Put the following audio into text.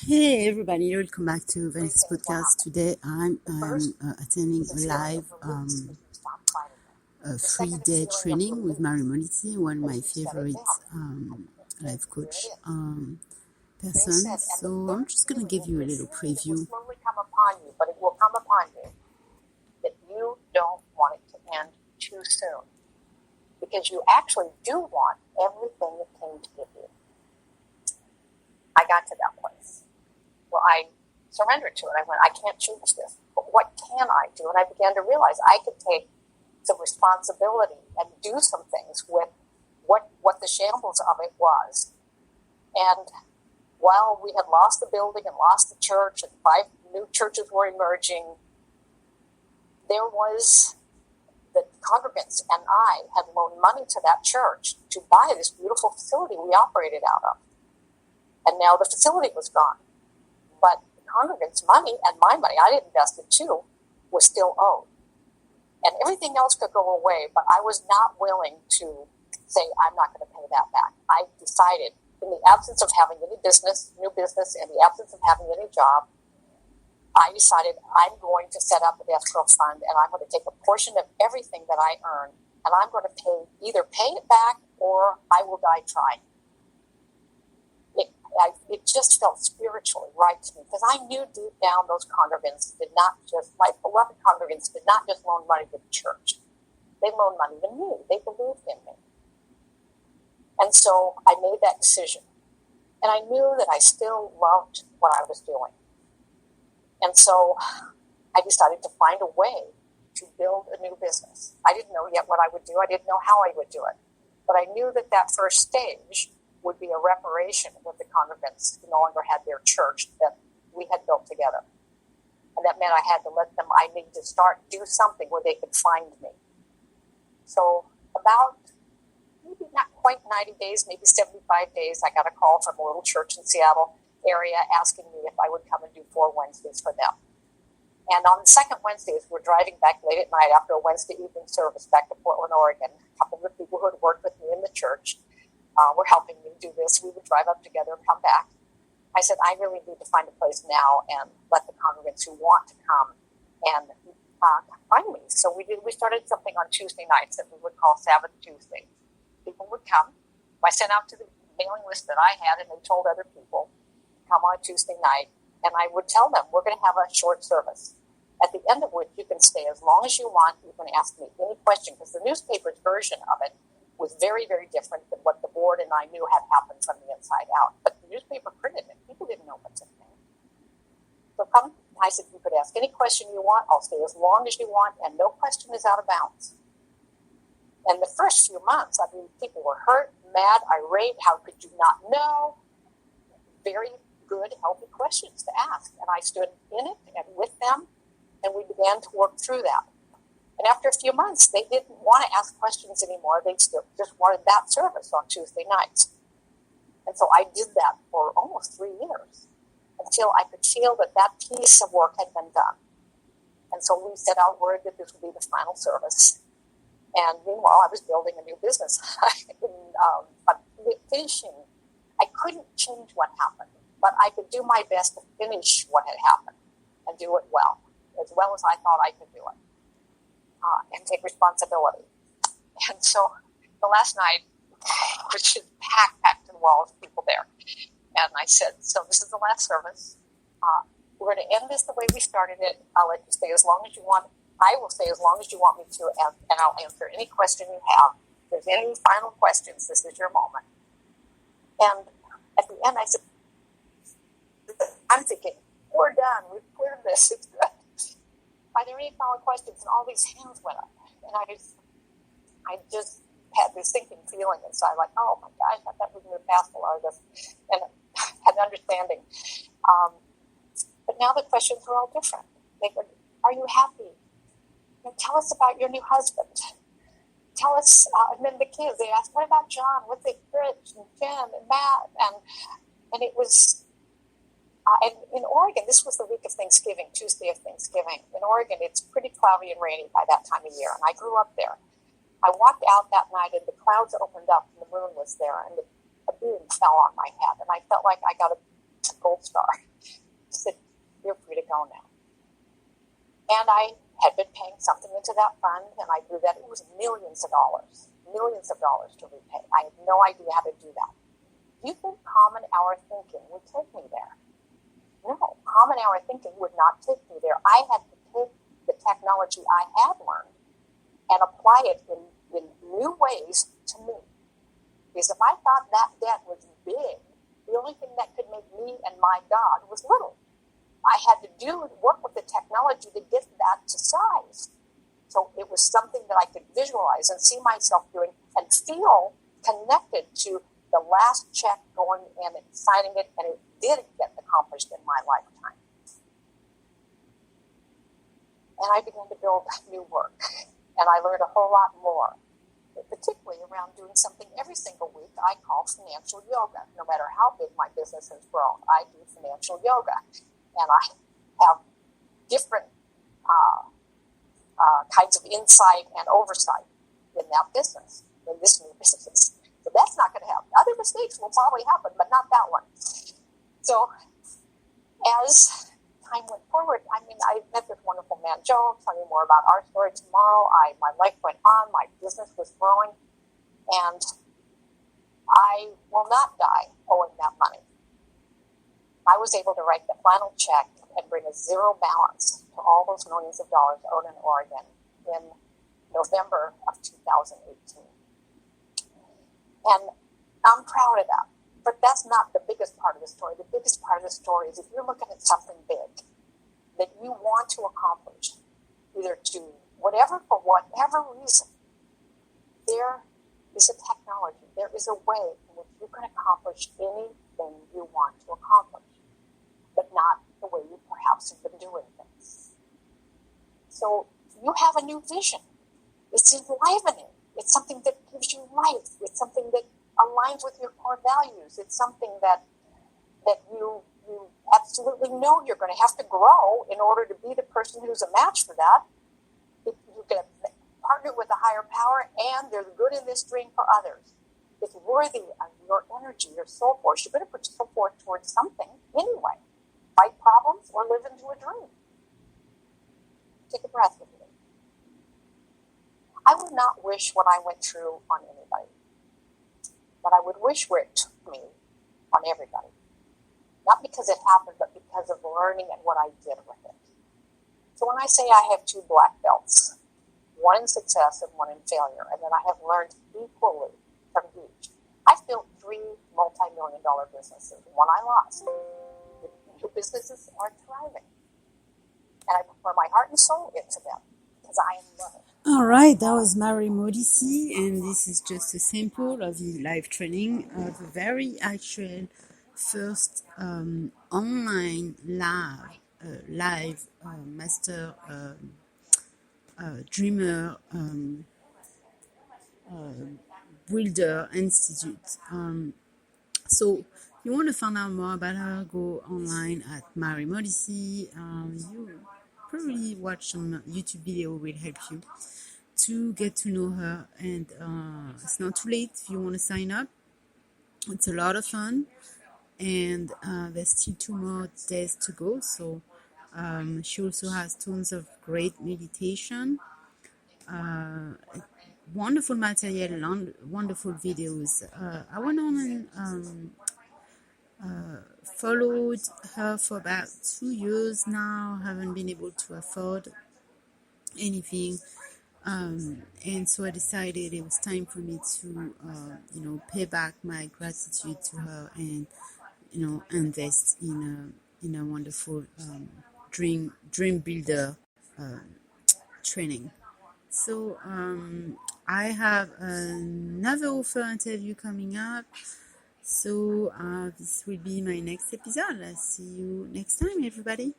Hey everybody, welcome back to this podcast. Today I'm attending a live 3-day training with Modissey, one of my favorite life coach person. So I'm just going to give you a little preview. It will slowly come upon you, but it will come upon you that you don't want it to end too soon, because you actually do want everything it came to give you. I got to that place. Well, I surrendered to it. I went, I can't change this, but what can I do? And I began to realize I could take some responsibility and do some things with what the shambles of it was. And while we had lost the building and lost the church and 5 new churches were emerging, there was the congregants and I had loaned money to that church to buy this beautiful facility we operated out of. And now the facility was gone. But the congregants' money and my money, I had invested too, was still owed. And everything else could go away, but I was not willing to say, I'm not going to pay that back. I decided, in the absence of having any business, new business, in the absence of having any job, I decided I'm going to set up an escrow fund and I'm going to take a portion of everything that I earn and I'm going to either pay it back or I will die trying. It just felt spiritually right to me because I knew deep down those congregants did not just, my beloved congregants did not just loan money to the church. They loaned money to me. They believed in me. And so I made that decision. And I knew that I still loved what I was doing. And so I decided to find a way to build a new business. I didn't know yet what I would do. I didn't know how I would do it. But I knew that first stage would be a reparation with the congregants who no longer had their church that we had built together. And that meant I had to I needed to do something where they could find me. So about maybe not quite 90 days, maybe 75 days, I got a call from a little church in Seattle area asking me if I would come and do 4 Wednesdays for them. And on the second Wednesdays, we're driving back late at night after a Wednesday evening service back to Portland, Oregon. A couple of the people who had worked with me in the church were helping me do this. We would drive up together and come back. I said, I really need to find a place now and let the congregants who want to come and find me. So we started something on Tuesday nights that we would call Sabbath Tuesday. People would come. I sent out to the mailing list that I had, and they told other people to come on a Tuesday night. And I would tell them, we're going to have a short service, at the end of which you can stay as long as you want. You can ask me any question, because the newspaper's version of it was very, very different than what the board and I knew had happened from the inside out. But the newspaper printed it. People didn't know what to think. So come, I said, you could ask any question you want. I'll stay as long as you want, and no question is out of bounds. And the first few months, I mean, people were hurt, mad, irate. How could you not know? Very good, healthy questions to ask. And I stood in it and with them, and we began to work through that. And after a few months, they didn't want to ask questions anymore. They still just wanted that service on Tuesday nights. And so I did that for almost 3 years until I could feel that piece of work had been done. And so we set out word that this would be the final service. And meanwhile, I was building a new business. Finishing, I couldn't change what happened, but I could do my best to finish what had happened and do it well as I thought I could do it, and take responsibility. And so the last night, which is packed to the wall of people there, and I said, so this is the last service. We're going to end this the way we started it. I'll let you stay as long as you want. I will stay as long as you want me to, and I'll answer any question you have. If there's any final questions, this is your moment. And at the end, I said, I'm thinking, we're done. We've cleared this. It's good. Are there any final questions? And all these hands went up. And I just had this sinking feeling inside, like, oh my gosh, I thought we were going to pass a lot of this. And had an understanding. But now the questions were all different. They were, are you happy? Tell us about your new husband. Tell us, and then the kids, they asked, what about John? What's it, Rich and Jen and Matt? And it was, and in Oregon, this was the week of Thanksgiving, Tuesday of Thanksgiving. In Oregon, it's pretty cloudy and rainy by that time of year, and I grew up there. I walked out that night, and the clouds opened up, and the moon was there, and a beam fell on my head, and I felt like I got a gold star. She said, you're free to go now. And I had been paying something into that fund, and I grew that. It was millions of dollars to repay. I had no idea how to do that. Do you think common hour thinking would take me there? No, common hour thinking would not take me there. I had to take the technology I had learned and apply it in new ways to me. Because if I thought that debt was big, the only thing that could make me and my God was little. I had to work with the technology to get that to size. So it was something that I could visualize and see myself doing and feel connected to the last check going in and signing it, and it did get accomplished in my lifetime. And I began to build new work, and I learned a whole lot more, particularly around doing something every single week I call financial yoga. No matter how big my business has grown, I do financial yoga. And I have different kinds of insight and oversight in that business, in this new business. So that's not going to happen. Other mistakes will probably happen, but not that one. So as time went forward, I met this wonderful man, Joe. I'll tell you more about our story tomorrow. My life went on. My business was growing. And I will not die owing that money. I was able to write the final check and bring a zero balance to all those millions of dollars owed in Oregon in November of 2018. And I'm proud of that. But that's not the biggest part of the story. The biggest part of the story is if you're looking at something big that you want to accomplish, either for whatever reason, there is a technology, there is a way in which you can accomplish anything you want to accomplish, but not the way you perhaps have been doing things. So you have a new vision. It's enlivening. It's something that gives you life. It's something that aligns with your core values. It's something that you absolutely know you're going to have to grow in order to be the person who's a match for that. You're going to partner with a higher power, and there's good in this dream for others. It's worthy of your energy, your soul force. You're going to put yourself forth towards something anyway. Fight problems or live into a dream. Take a breath with me. I would not wish what I went through on anybody, but I would wish where it took me on everybody. Not because it happened, but because of learning and what I did with it. So when I say I have 2 black belts, one in success and one in failure, and then I have learned equally from each. I've built 3 multi-million-dollar businesses. One I lost. The new businesses are thriving. And I pour my heart and soul into them because I am loving. All right, that was Mary Modissey, and this is just a sample of the live training of a very actual first online live master dreamer builder institute. So if you want to find out more about her, go online at Mary Modissey. You probably watch some YouTube video will help you to get to know her, and it's not too late if you want to sign up. It's a lot of fun, and there's still 2 more days to go. So she also has tons of great meditation, wonderful material, wonderful videos. I went on and followed her for about 2 years now. Haven't been able to afford anything, and so I decided it was time for me to pay back my gratitude to her and invest in a wonderful dream builder training. So I have another offer interview coming up. So this will be my next episode. I'll see you next time, everybody.